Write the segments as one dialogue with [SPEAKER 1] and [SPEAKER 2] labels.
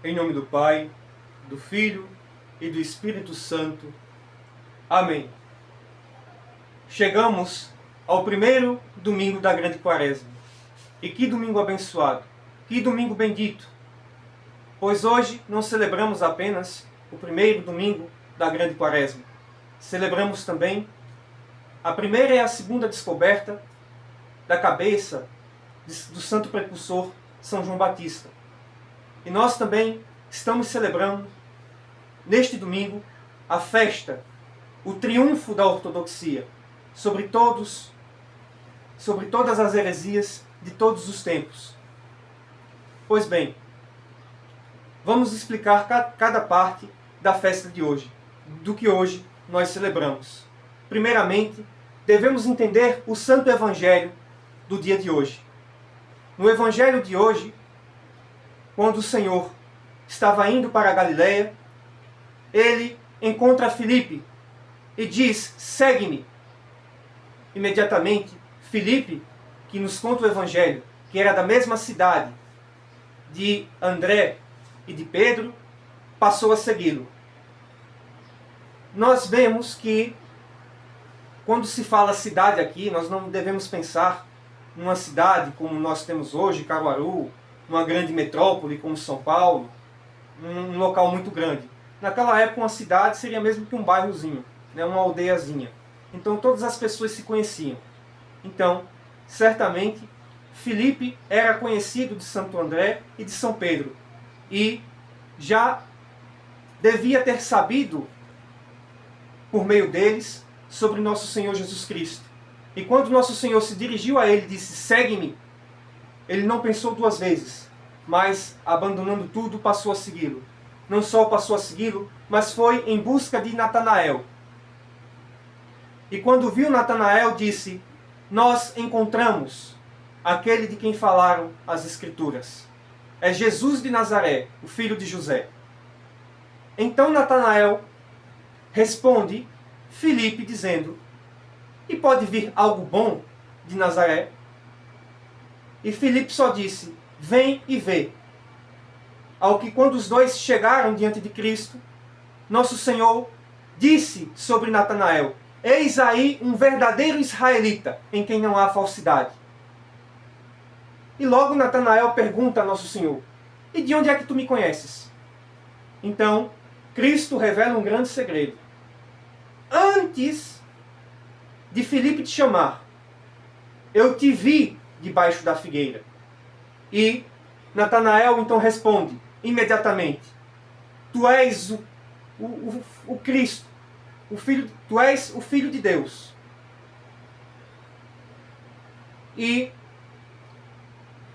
[SPEAKER 1] Em nome do Pai, do Filho e do Espírito Santo. Amém. Chegamos ao primeiro domingo da Grande Quaresma. E que domingo abençoado, que domingo bendito, pois hoje não celebramos apenas o primeiro domingo da Grande Quaresma. Celebramos também a primeira e a segunda descoberta da cabeça do santo precursor São João Batista. E nós também estamos celebrando, neste domingo, a festa, o triunfo da ortodoxia sobre todas as heresias de todos os tempos. Pois bem, vamos explicar cada parte da festa de hoje, do que hoje nós celebramos. Primeiramente, devemos entender o Santo Evangelho do dia de hoje. No Evangelho de hoje, quando o Senhor estava indo para a Galileia, ele encontra Filipe e diz: segue-me. Imediatamente, Filipe, que nos conta o Evangelho, que era da mesma cidade de André e de Pedro, passou a segui-lo. Nós vemos que, quando se fala cidade aqui, nós não devemos pensar numa cidade como nós temos hoje, Caruaru, numa grande metrópole como São Paulo, um local muito grande. Naquela época, uma cidade seria mesmo que um bairrozinho, né, uma aldeiazinha. Então, todas as pessoas se conheciam. Então, certamente, Filipe era conhecido de Santo André e de São Pedro. E já devia ter sabido, por meio deles, sobre nosso Senhor Jesus Cristo. E quando nosso Senhor se dirigiu a ele e disse: segue-me, ele não pensou duas vezes, mas, abandonando tudo, passou a segui-lo. Não só passou a segui-lo, mas foi em busca de Natanael. E quando viu Natanael, disse: nós encontramos aquele de quem falaram as Escrituras. É Jesus de Nazaré, o filho de José. Então Natanael responde Filipe dizendo: e pode vir algo bom de Nazaré? E Filipe só disse: vem e vê. Ao que, quando os dois chegaram diante de Cristo, nosso Senhor disse sobre Natanael: eis aí um verdadeiro israelita, em quem não há falsidade. E logo Natanael pergunta a nosso Senhor: e de onde é que tu me conheces? Então, Cristo revela um grande segredo. Antes de Filipe te chamar, eu te vi debaixo da figueira. E Natanael então responde imediatamente: tu és o Cristo, tu és o Filho de Deus. E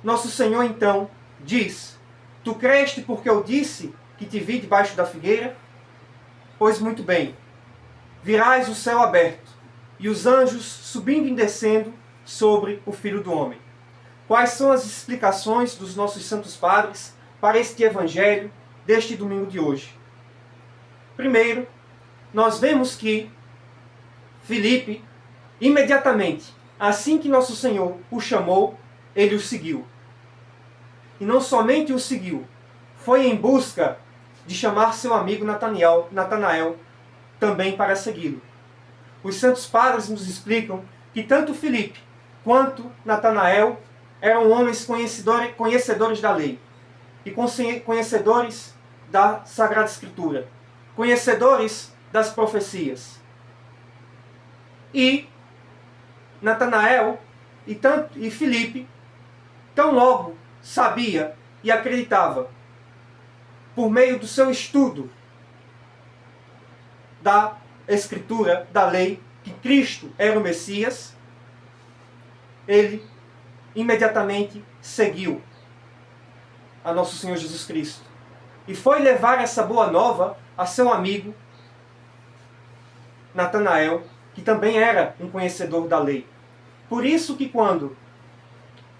[SPEAKER 1] nosso Senhor então diz: tu creste porque eu disse que te vi debaixo da figueira? Pois muito bem, virás o céu aberto e os anjos subindo e descendo sobre o Filho do Homem. Quais são as explicações dos nossos santos padres para este Evangelho deste domingo de hoje? Primeiro, nós vemos que Filipe, imediatamente, assim que nosso Senhor o chamou, ele o seguiu. E não somente o seguiu, foi em busca de chamar seu amigo Natanael também para segui-lo. Os santos padres nos explicam que tanto Filipe quanto Natanael eram homens conhecedores da lei e conhecedores da Sagrada Escritura, conhecedores das profecias. E Natanael e Filipe tão logo sabia e acreditava, por meio do seu estudo da Escritura, da lei, que Cristo era o Messias, ele imediatamente seguiu a nosso Senhor Jesus Cristo. E foi levar essa boa nova a seu amigo Natanael, que também era um conhecedor da lei. Por isso que quando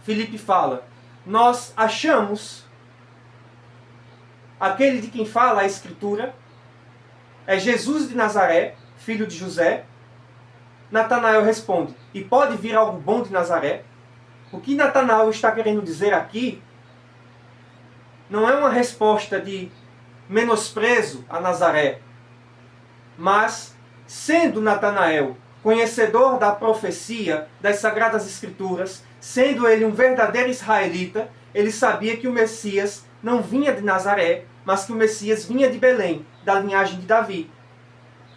[SPEAKER 1] Filipe fala: nós achamos aquele de quem fala a Escritura, é Jesus de Nazaré, filho de José, Natanael responde: e pode vir algo bom de Nazaré? O que Natanael está querendo dizer aqui não é uma resposta de menosprezo a Nazaré, mas, sendo Natanael conhecedor da profecia das Sagradas Escrituras, sendo ele um verdadeiro israelita, ele sabia que o Messias não vinha de Nazaré, mas que o Messias vinha de Belém, da linhagem de Davi.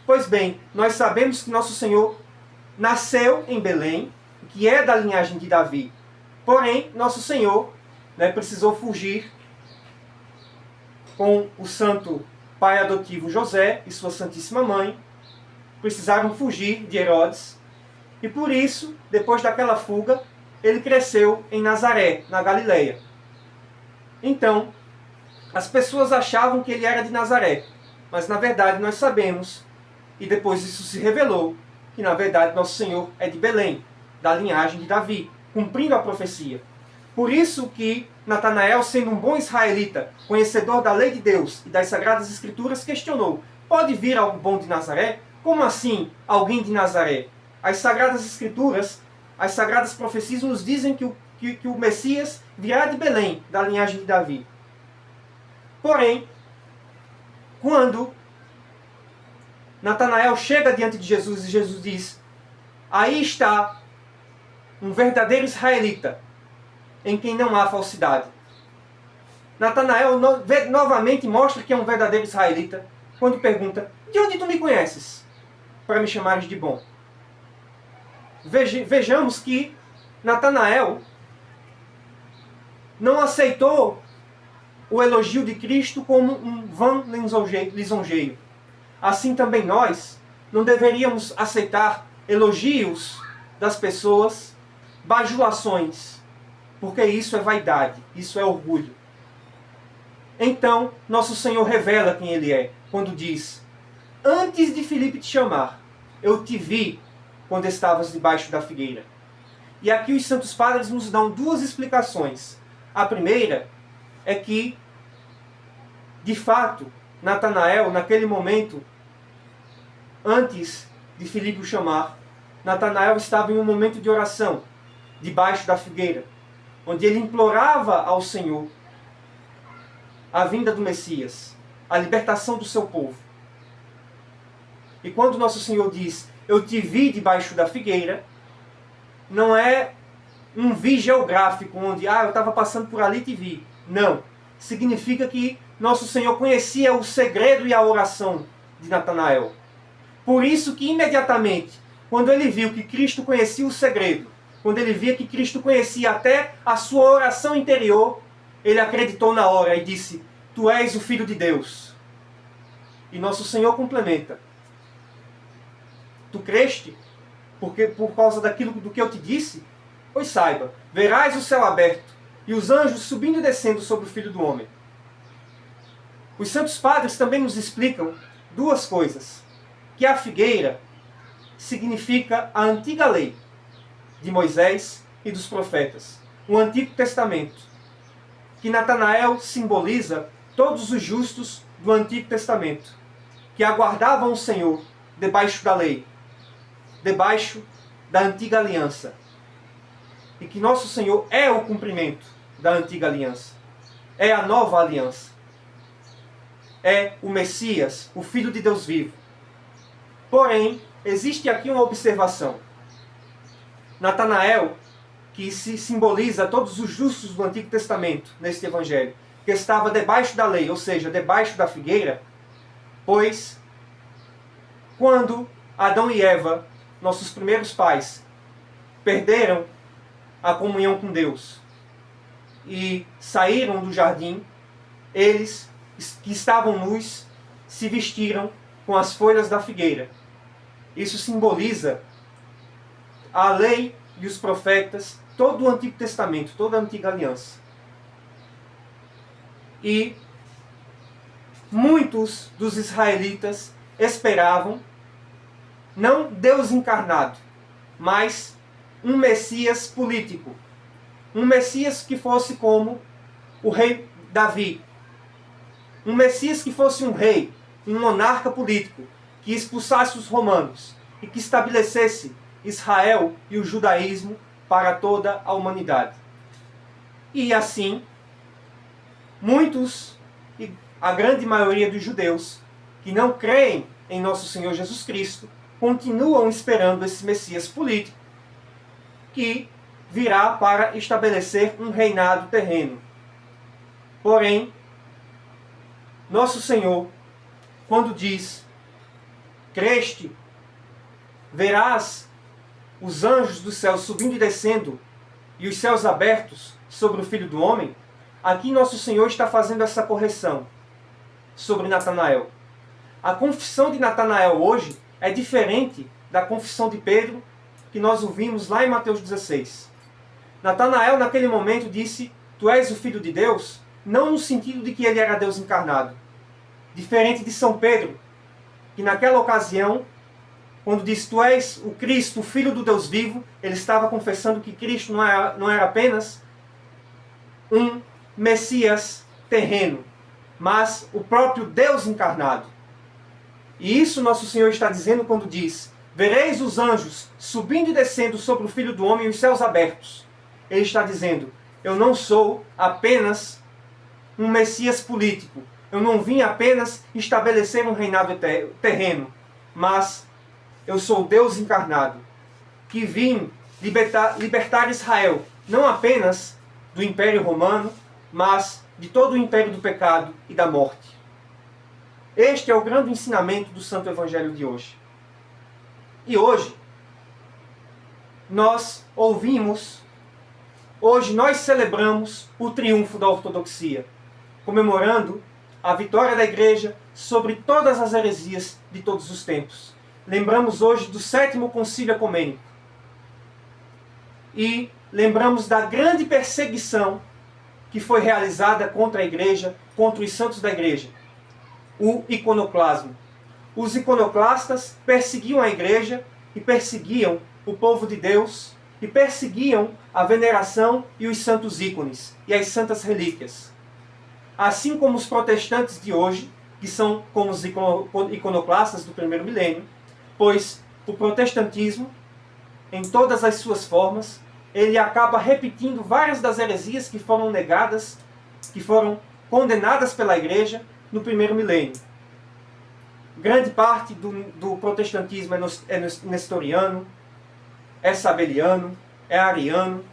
[SPEAKER 1] Pois bem, nós sabemos que nosso Senhor nasceu em Belém, que é da linhagem de Davi. Porém, nosso Senhor precisou fugir com o santo pai adotivo José e sua santíssima mãe. Precisaram fugir de Herodes. E por isso, depois daquela fuga, ele cresceu em Nazaré, na Galileia. Então, as pessoas achavam que ele era de Nazaré. Mas na verdade nós sabemos, e depois isso se revelou, que na verdade nosso Senhor é de Belém, da linhagem de Davi, cumprindo a profecia. Por isso que Natanael, sendo um bom israelita, conhecedor da lei de Deus e das Sagradas Escrituras, questionou: pode vir algo bom de Nazaré? Como assim alguém de Nazaré? As Sagradas Escrituras, as Sagradas Profecias nos dizem que o Messias virá de Belém, da linhagem de Davi. Porém, quando Natanael chega diante de Jesus e Jesus diz: aí está um verdadeiro israelita, em quem não há falsidade. Natanael novamente mostra que é um verdadeiro israelita, quando pergunta: de onde tu me conheces, para me chamares de bom? Vejamos que Natanael não aceitou o elogio de Cristo como um vã lisonjeio. Assim também nós não deveríamos aceitar elogios das pessoas, bajulações, porque isso é vaidade, isso é orgulho. Então, nosso Senhor revela quem Ele é, quando diz: antes de Filipe te chamar, eu te vi quando estavas debaixo da figueira. E aqui os Santos Padres nos dão duas explicações. A primeira é que, de fato, Natanael, naquele momento, antes de Filipe o chamar, Natanael estava em um momento de oração, debaixo da figueira, onde ele implorava ao Senhor a vinda do Messias, a libertação do seu povo. E quando nosso Senhor diz: eu te vi debaixo da figueira, não é um vi geográfico, onde eu estava passando por ali e te vi. Não. Significa que nosso Senhor conhecia o segredo e a oração de Natanael. Por isso que imediatamente, quando ele viu que Cristo conhecia o segredo, quando ele via que Cristo conhecia até a sua oração interior, ele acreditou na hora e disse: tu és o Filho de Deus. E nosso Senhor complementa: tu creste porque por causa daquilo do que eu te disse? Pois saiba, verás o céu aberto e os anjos subindo e descendo sobre o Filho do Homem. Os Santos Padres também nos explicam duas coisas: que a figueira significa a antiga lei de Moisés e dos profetas, o Antigo Testamento, que Natanael simboliza todos os justos do Antigo Testamento, que aguardavam o Senhor debaixo da lei, debaixo da antiga aliança, e que nosso Senhor é o cumprimento da antiga aliança, é a nova aliança, é o Messias, o Filho de Deus vivo. Porém, existe aqui uma observação. Natanael, que se simboliza todos os justos do Antigo Testamento neste Evangelho, que estava debaixo da lei, ou seja, debaixo da figueira, pois quando Adão e Eva, nossos primeiros pais, perderam a comunhão com Deus e saíram do jardim, eles, que estavam nus, se vestiram com as folhas da figueira. Isso simboliza a lei e os profetas, todo o Antigo Testamento, toda a antiga aliança. E muitos dos israelitas esperavam não Deus encarnado, mas um Messias político. Um Messias que fosse como o rei Davi. Um Messias que fosse um rei, um monarca político, que expulsasse os romanos e que estabelecesse Israel e o judaísmo para toda a humanidade. E assim, muitos, e a grande maioria dos judeus, que não creem em nosso Senhor Jesus Cristo, continuam esperando esse Messias político, que virá para estabelecer um reinado terreno. Porém, nosso Senhor, quando diz, creste, verás os anjos do céu subindo e descendo, e os céus abertos sobre o Filho do Homem, aqui nosso Senhor está fazendo essa correção sobre Natanael. A confissão de Natanael hoje é diferente da confissão de Pedro que nós ouvimos lá em Mateus 16. Natanael, naquele momento, disse, tu és o Filho de Deus, não no sentido de que ele era Deus encarnado. Diferente de São Pedro, que naquela ocasião, quando disse, tu és o Cristo, o Filho do Deus vivo, ele estava confessando que Cristo não era apenas um Messias terreno, mas o próprio Deus encarnado. E isso nosso Senhor está dizendo quando diz, vereis os anjos subindo e descendo sobre o Filho do Homem e os céus abertos. Ele está dizendo, eu não sou apenas um Messias político, eu não vim apenas estabelecer um reinado terreno, mas eu sou Deus encarnado, que vim libertar Israel, não apenas do Império Romano, mas de todo o império do pecado e da morte. Este é o grande ensinamento do Santo Evangelho de hoje. E hoje, nós celebramos o triunfo da ortodoxia, comemorando a vitória da Igreja sobre todas as heresias de todos os tempos. Lembramos hoje do 7º Concílio Ecumênico. E lembramos da grande perseguição que foi realizada contra a Igreja, contra os santos da Igreja. O iconoclasmo. Os iconoclastas perseguiam a Igreja e perseguiam o povo de Deus e perseguiam a veneração e os santos ícones e as santas relíquias. Assim como os protestantes de hoje, que são como os iconoclastas do primeiro milênio, pois o protestantismo, em todas as suas formas, ele acaba repetindo várias das heresias que foram negadas, que foram condenadas pela Igreja no primeiro milênio. Grande parte do protestantismo é nestoriano, é sabeliano, é ariano,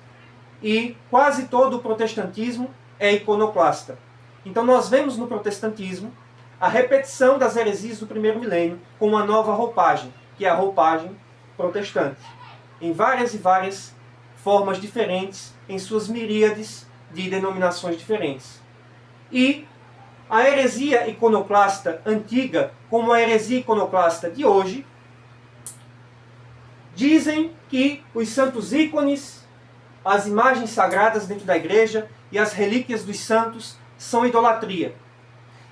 [SPEAKER 1] e quase todo o protestantismo é iconoclasta. Então nós vemos no protestantismo a repetição das heresias do primeiro milênio com uma nova roupagem, que é a roupagem protestante, em várias e várias formas diferentes, em suas miríades de denominações diferentes. E a heresia iconoclasta antiga, como a heresia iconoclasta de hoje, dizem que os santos ícones, as imagens sagradas dentro da igreja e as relíquias dos santos são idolatria.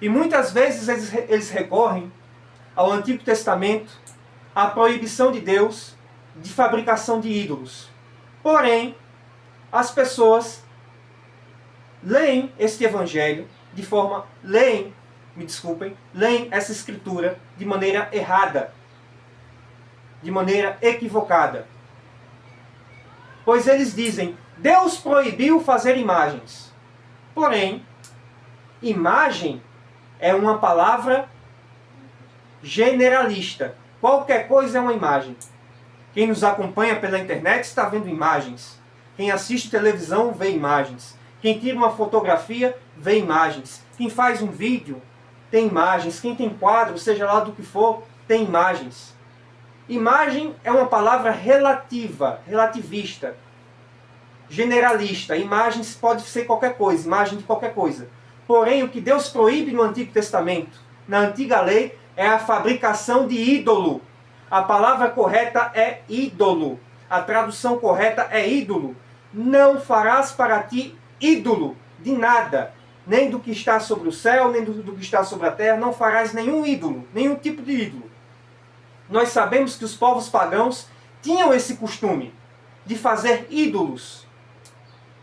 [SPEAKER 1] E muitas vezes eles recorrem ao Antigo Testamento, à proibição de Deus de fabricação de ídolos. Porém, as pessoas leem este evangelho leem essa escritura de maneira errada, de maneira equivocada. Pois eles dizem, Deus proibiu fazer imagens. Porém, imagem é uma palavra generalista. Qualquer coisa é uma imagem. Quem nos acompanha pela internet está vendo imagens. Quem assiste televisão vê imagens. Quem tira uma fotografia vê imagens. Quem faz um vídeo tem imagens. Quem tem quadro, seja lá do que for, tem imagens. Imagem é uma palavra relativa, relativista, generalista. Imagens pode ser qualquer coisa, imagem de qualquer coisa. Porém, o que Deus proíbe no Antigo Testamento, na Antiga Lei, é a fabricação de ídolo. A palavra correta é ídolo. A tradução correta é ídolo. Não farás para ti ídolo de nada. Nem do que está sobre o céu, nem do que está sobre a terra. Não farás nenhum ídolo, nenhum tipo de ídolo. Nós sabemos que os povos pagãos tinham esse costume de fazer ídolos,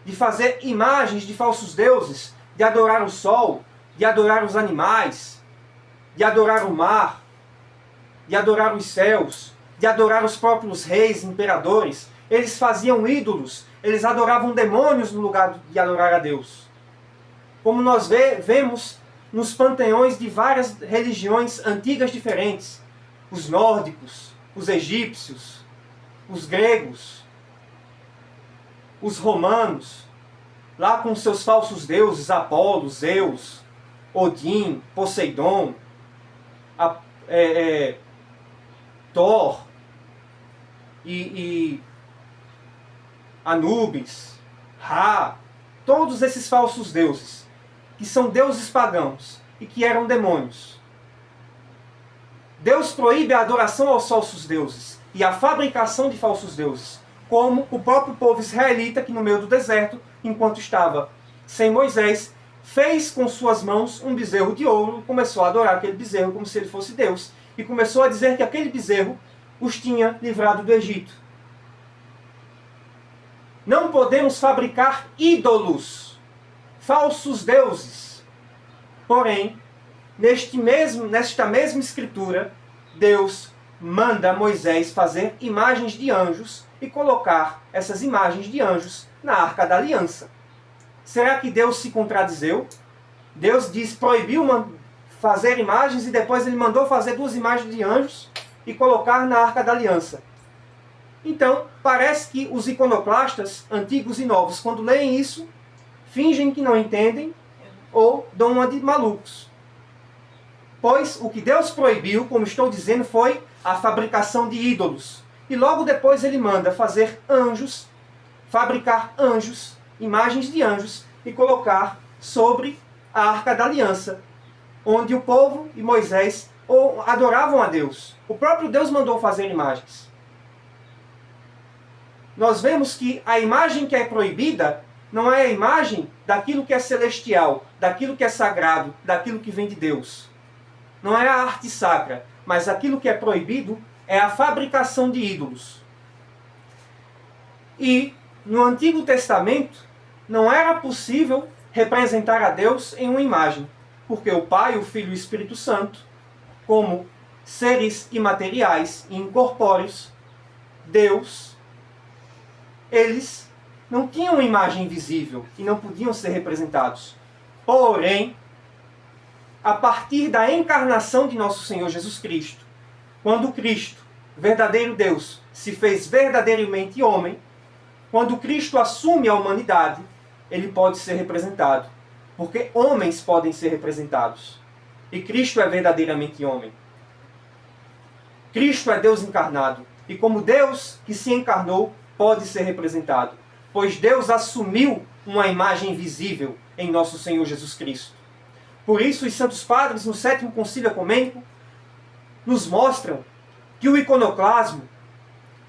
[SPEAKER 1] de fazer imagens de falsos deuses, de adorar o sol, de adorar os animais, de adorar o mar, de adorar os céus, de adorar os próprios reis, imperadores. Eles faziam ídolos, eles adoravam demônios no lugar de adorar a Deus. como nós vemos nos panteões de várias religiões antigas diferentes. Os nórdicos, os egípcios, os gregos, os romanos, lá com seus falsos deuses, Apolo, Zeus, Odin, Poseidon, Thor e Anubis, Ra, todos esses falsos deuses, que são deuses pagãos e que eram demônios. Deus proíbe a adoração aos falsos deuses e a fabricação de falsos deuses, como o próprio povo israelita que no meio do deserto, enquanto estava sem Moisés, fez com suas mãos um bezerro de ouro e começou a adorar aquele bezerro como se ele fosse Deus. E começou a dizer que aquele bezerro os tinha livrado do Egito. Não podemos fabricar ídolos, falsos deuses. Porém, nesta mesma escritura, Deus manda Moisés fazer imagens de anjos e colocar essas imagens de anjos na Arca da Aliança. Será que Deus se contradizeu? Deus proibiu fazer imagens e depois ele mandou fazer 2 imagens de anjos e colocar na Arca da Aliança. Então, parece que os iconoclastas, antigos e novos, quando leem isso, fingem que não entendem ou dão uma de malucos. Pois o que Deus proibiu, como estou dizendo, foi a fabricação de ídolos. E logo depois ele manda fazer anjos, fabricar anjos, imagens de anjos, e colocar sobre a Arca da Aliança, onde o povo e Moisés adoravam a Deus. O próprio Deus mandou fazer imagens. Nós vemos que a imagem que é proibida não é a imagem daquilo que é celestial, daquilo que é sagrado, daquilo que vem de Deus. Não é a arte sacra, mas aquilo que é proibido é a fabricação de ídolos. E no Antigo Testamento não era possível representar a Deus em uma imagem, porque o Pai, o Filho e o Espírito Santo, como seres imateriais e incorpóreos, Deus, eles não tinham uma imagem visível e não podiam ser representados. Porém, a partir da encarnação de nosso Senhor Jesus Cristo, quando Cristo, verdadeiro Deus, se fez verdadeiramente homem, quando Cristo assume a humanidade, ele pode ser representado. Porque homens podem ser representados. E Cristo é verdadeiramente homem. Cristo é Deus encarnado. E como Deus que se encarnou, pode ser representado. Pois Deus assumiu uma imagem visível em nosso Senhor Jesus Cristo. Por isso, os Santos Padres, no 7º Concílio Ecumênico, nos mostram que o iconoclasmo,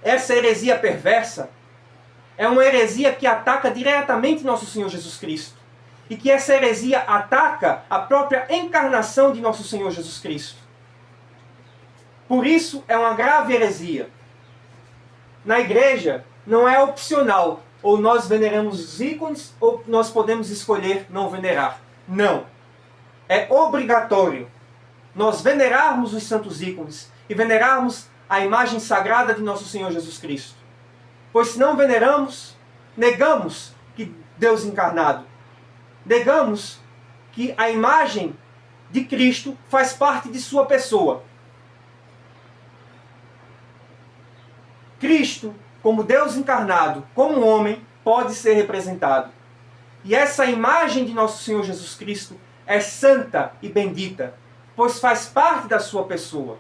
[SPEAKER 1] essa heresia perversa, é uma heresia que ataca diretamente nosso Senhor Jesus Cristo. E que essa heresia ataca a própria encarnação de nosso Senhor Jesus Cristo. Por isso, é uma grave heresia. Na igreja, não é opcional. Ou nós veneramos os ícones, ou nós podemos escolher não venerar. Não. É obrigatório nós venerarmos os santos ícones e venerarmos a imagem sagrada de nosso Senhor Jesus Cristo. Pois se não veneramos, negamos que Deus encarnado, negamos que a imagem de Cristo faz parte de sua pessoa. Cristo, como Deus encarnado, como homem, pode ser representado. E essa imagem de nosso Senhor Jesus Cristo é santa e bendita, pois faz parte da sua pessoa.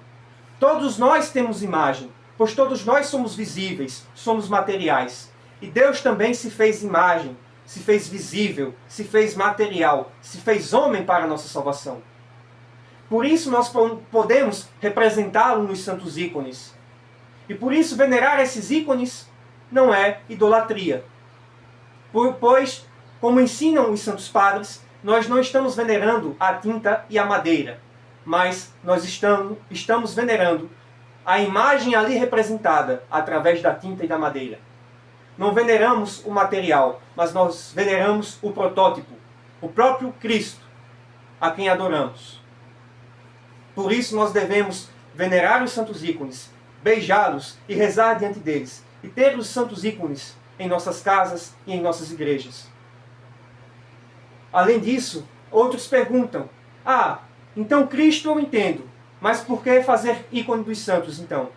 [SPEAKER 1] Todos nós temos imagem, pois todos nós somos visíveis, somos materiais. E Deus também se fez imagem, se fez visível, se fez material, se fez homem para a nossa salvação. Por isso nós podemos representá-lo nos santos ícones. E por isso venerar esses ícones não é idolatria. Pois, como ensinam os santos padres, nós não estamos venerando a tinta e a madeira, mas nós estamos venerando a imagem ali representada através da tinta e da madeira. Não veneramos o material, mas nós veneramos o protótipo, o próprio Cristo, a quem adoramos. Por isso nós devemos venerar os santos ícones, beijá-los e rezar diante deles, e ter os santos ícones em nossas casas e em nossas igrejas. Além disso, outros perguntam: ah, então Cristo eu entendo, mas por que fazer ícone dos santos então?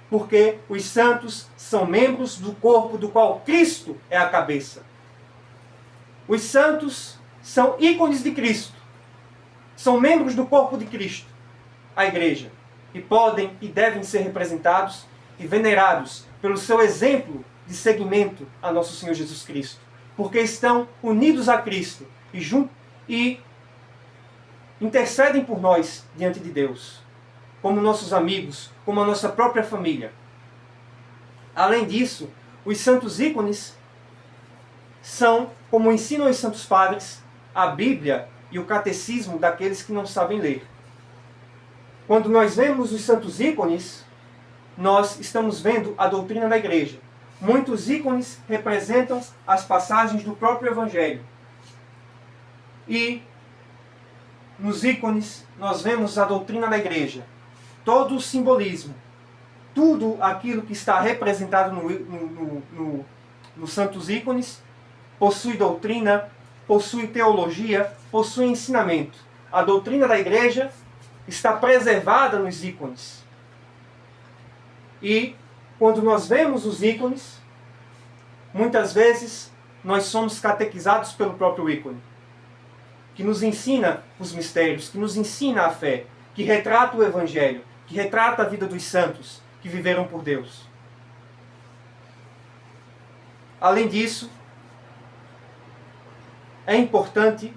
[SPEAKER 1] Porque os santos são membros do corpo do qual Cristo é a cabeça. Os santos são ícones de Cristo. São membros do corpo de Cristo, a igreja. E podem e devem ser representados e venerados pelo seu exemplo de seguimento a nosso Senhor Jesus Cristo. Porque estão unidos a Cristo e intercedem por nós diante de Deus, como nossos amigos, como a nossa própria família. Além disso, os santos ícones são, como ensinam os santos padres, a Bíblia e o catecismo daqueles que não sabem ler. Quando nós vemos os santos ícones, nós estamos vendo a doutrina da igreja. Muitos ícones representam as passagens do próprio Evangelho. E nos ícones nós vemos a doutrina da igreja. Todo o simbolismo, tudo aquilo que está representado nos santos ícones, possui doutrina, possui teologia, possui ensinamento. A doutrina da igreja está preservada nos ícones. E quando nós vemos os ícones, muitas vezes nós somos catequizados pelo próprio ícone, que nos ensina os mistérios, que nos ensina a fé, que retrata o Evangelho, que retrata a vida dos santos que viveram por Deus. Além disso, é importante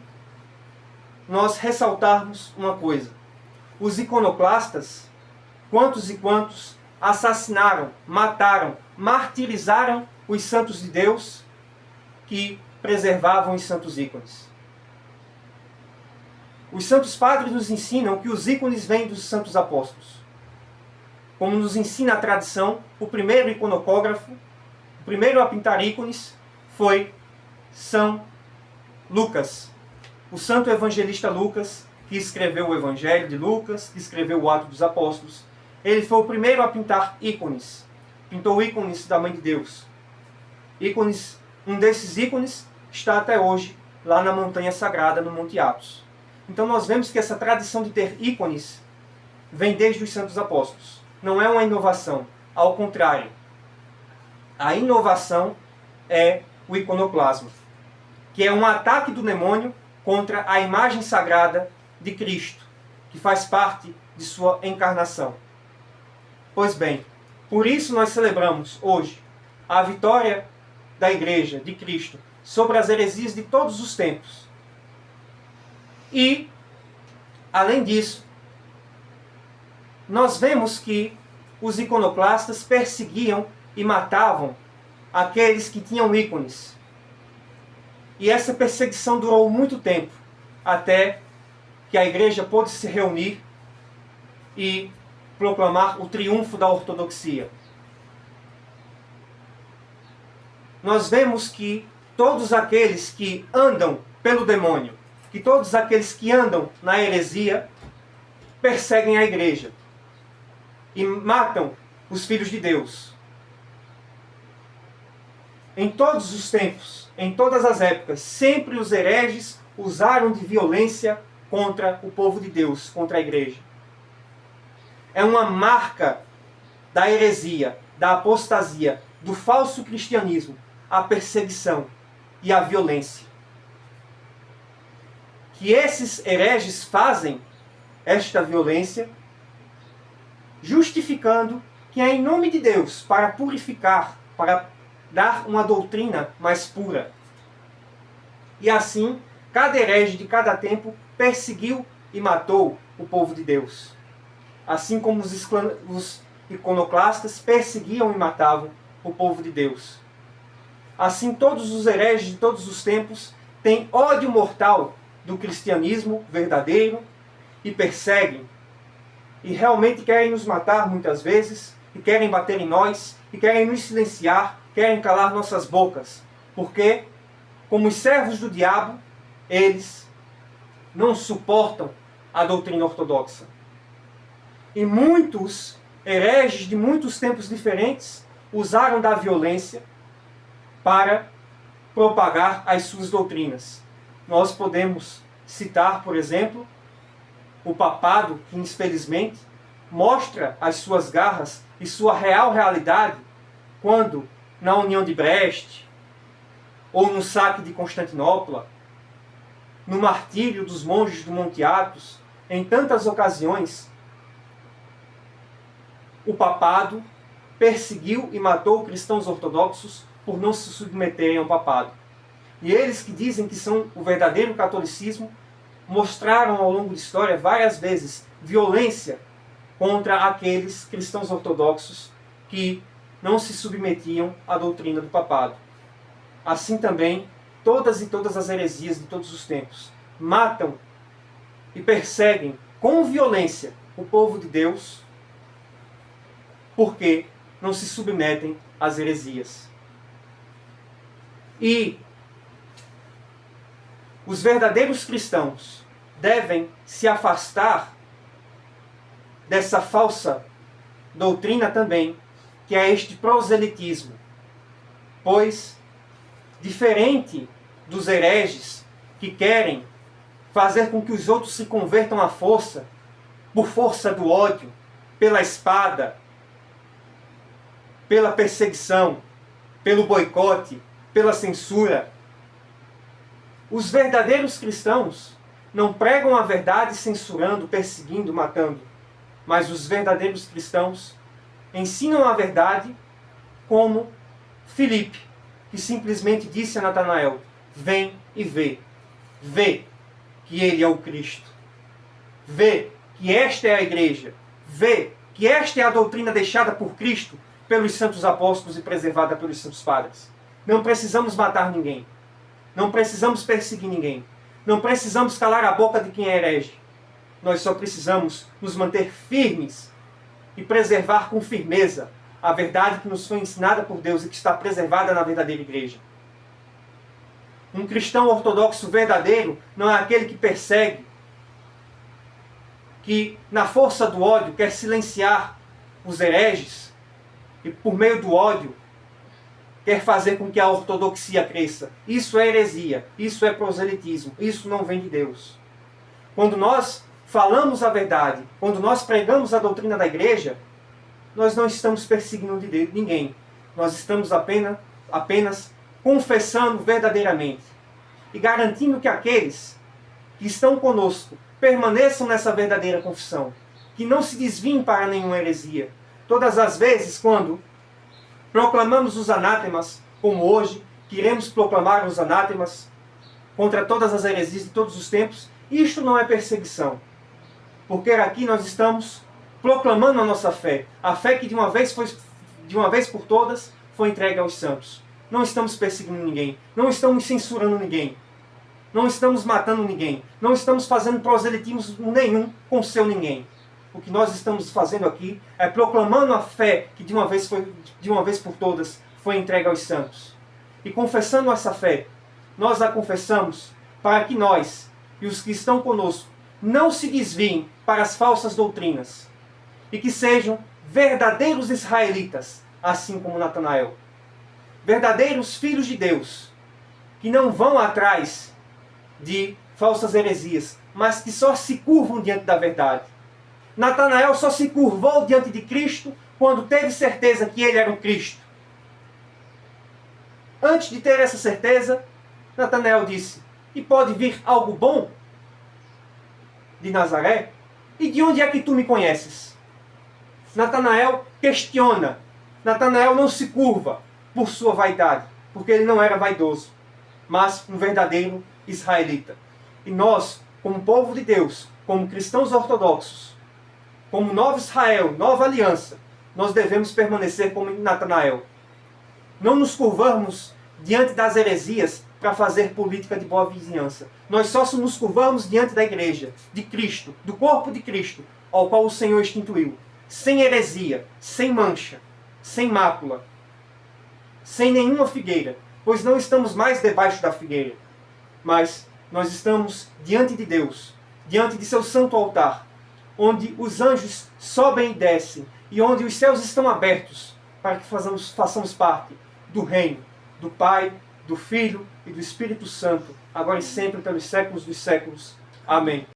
[SPEAKER 1] nós ressaltarmos uma coisa. Os iconoclastas, quantos e quantos assassinaram, mataram, martirizaram os santos de Deus que preservavam os santos ícones. Os santos padres nos ensinam que os ícones vêm dos santos apóstolos. Como nos ensina a tradição, o primeiro iconocógrafo, o primeiro a pintar ícones, foi São Lucas, o santo evangelista Lucas, que escreveu o Evangelho de Lucas, que escreveu o Ato dos Apóstolos. Ele foi o primeiro a pintar ícones. Pintou ícones da Mãe de Deus. Ícones, um desses ícones está até hoje lá na Montanha Sagrada, no Monte Athos. Então nós vemos que essa tradição de ter ícones vem desde os santos apóstolos. Não é uma inovação. Ao contrário, a inovação é o iconoclasmo, que é um ataque do demônio contra a imagem sagrada de Cristo, que faz parte de sua encarnação. Pois bem, por isso nós celebramos hoje a vitória da Igreja de Cristo sobre as heresias de todos os tempos. E, além disso, nós vemos que os iconoclastas perseguiam e matavam aqueles que tinham ícones. E essa perseguição durou muito tempo, até que a igreja pôde se reunir e proclamar o triunfo da ortodoxia. Nós vemos que todos aqueles que andam pelo demônio, que todos aqueles que andam na heresia, perseguem a igreja e matam os filhos de Deus. Em todos os tempos, em todas as épocas, sempre os hereges usaram de violência contra o povo de Deus, contra a igreja. É uma marca da heresia, da apostasia, do falso cristianismo, a perseguição e a violência. Que esses hereges fazem esta violência, justificando que é em nome de Deus, para purificar, para dar uma doutrina mais pura. E assim, cada herege de cada tempo perseguiu e matou o povo de Deus. Assim como os iconoclastas perseguiam e matavam o povo de Deus. Assim, todos os hereges de todos os tempos têm ódio mortal do cristianismo verdadeiro e perseguem. E realmente querem nos matar muitas vezes, e querem bater em nós, e querem nos silenciar, querem calar nossas bocas. Porque, como os servos do diabo, eles não suportam a doutrina ortodoxa. E muitos hereges de muitos tempos diferentes usaram da violência para propagar as suas doutrinas. Nós podemos citar, por exemplo, o papado, que infelizmente mostra as suas garras e sua real realidade quando, na União de Brest, ou no saque de Constantinopla, no martírio dos monges do Monte Athos, em tantas ocasiões, o papado perseguiu e matou cristãos ortodoxos por não se submeterem ao papado. E eles que dizem que são o verdadeiro catolicismo, mostraram ao longo da história várias vezes violência contra aqueles cristãos ortodoxos que não se submetiam à doutrina do papado. Assim também, todas as heresias de todos os tempos matam e perseguem com violência o povo de Deus, porque não se submetem às heresias. E os verdadeiros cristãos devem se afastar dessa falsa doutrina também, que é este proselitismo. Pois, diferente dos hereges que querem fazer com que os outros se convertam à força, por força do ódio, pela espada, pela perseguição, pelo boicote, pela censura, os verdadeiros cristãos não pregam a verdade censurando, perseguindo, matando. Mas os verdadeiros cristãos ensinam a verdade como Filipe, que simplesmente disse a Natanael: vem e vê. Vê que ele é o Cristo. Vê que esta é a igreja. Vê que esta é a doutrina deixada por Cristo, pelos santos apóstolos e preservada pelos santos padres. Não precisamos matar ninguém. Não precisamos perseguir ninguém. Não precisamos calar a boca de quem é herege. Nós só precisamos nos manter firmes e preservar com firmeza a verdade que nos foi ensinada por Deus e que está preservada na verdadeira igreja. Um cristão ortodoxo verdadeiro não é aquele que persegue, que na força do ódio quer silenciar os hereges e por meio do ódio quer fazer com que a ortodoxia cresça. Isso é heresia, isso é proselitismo, isso não vem de Deus. Quando nós falamos a verdade, quando nós pregamos a doutrina da igreja, nós não estamos perseguindo ninguém. Nós estamos apenas confessando verdadeiramente e garantindo que aqueles que estão conosco permaneçam nessa verdadeira confissão, que não se desviem para nenhuma heresia. Todas as vezes quando proclamamos os anátemas, como hoje, queremos proclamar os anátemas contra todas as heresias de todos os tempos, isto não é perseguição. Porque aqui nós estamos proclamando a nossa fé. A fé que de uma vez por todas foi entregue aos santos. Não estamos perseguindo ninguém. Não estamos censurando ninguém. Não estamos matando ninguém. Não estamos fazendo proselitismo nenhum com seu ninguém. O que nós estamos fazendo aqui é proclamando a fé que de uma vez por todas foi entregue aos santos. E confessando essa fé, nós a confessamos para que nós e os que estão conosco não se desviem para as falsas doutrinas e que sejam verdadeiros israelitas, assim como Natanael. Verdadeiros filhos de Deus, que não vão atrás de falsas heresias, mas que só se curvam diante da verdade. Natanael só se curvou diante de Cristo quando teve certeza que ele era o Cristo. Antes de ter essa certeza, Natanael disse: e pode vir algo bom de Nazaré? E de onde é que tu me conheces? Natanael questiona. Natanael não se curva por sua vaidade, porque ele não era vaidoso, mas um verdadeiro israelita. E nós, como povo de Deus, como cristãos ortodoxos, como novo Israel, nova aliança, nós devemos permanecer como Natanael. Não nos curvamos diante das heresias para fazer política de boa vizinhança. Nós só nos curvamos diante da igreja, de Cristo, do corpo de Cristo, ao qual o Senhor instituiu. Sem heresia, sem mancha, sem mácula, sem nenhuma figueira, pois não estamos mais debaixo da figueira, mas nós estamos diante de Deus, diante de seu santo altar, onde os anjos sobem e descem, e onde os céus estão abertos, para que façamos parte do reino do Pai, do Filho e do Espírito Santo, agora e sempre, pelos séculos dos séculos. Amém.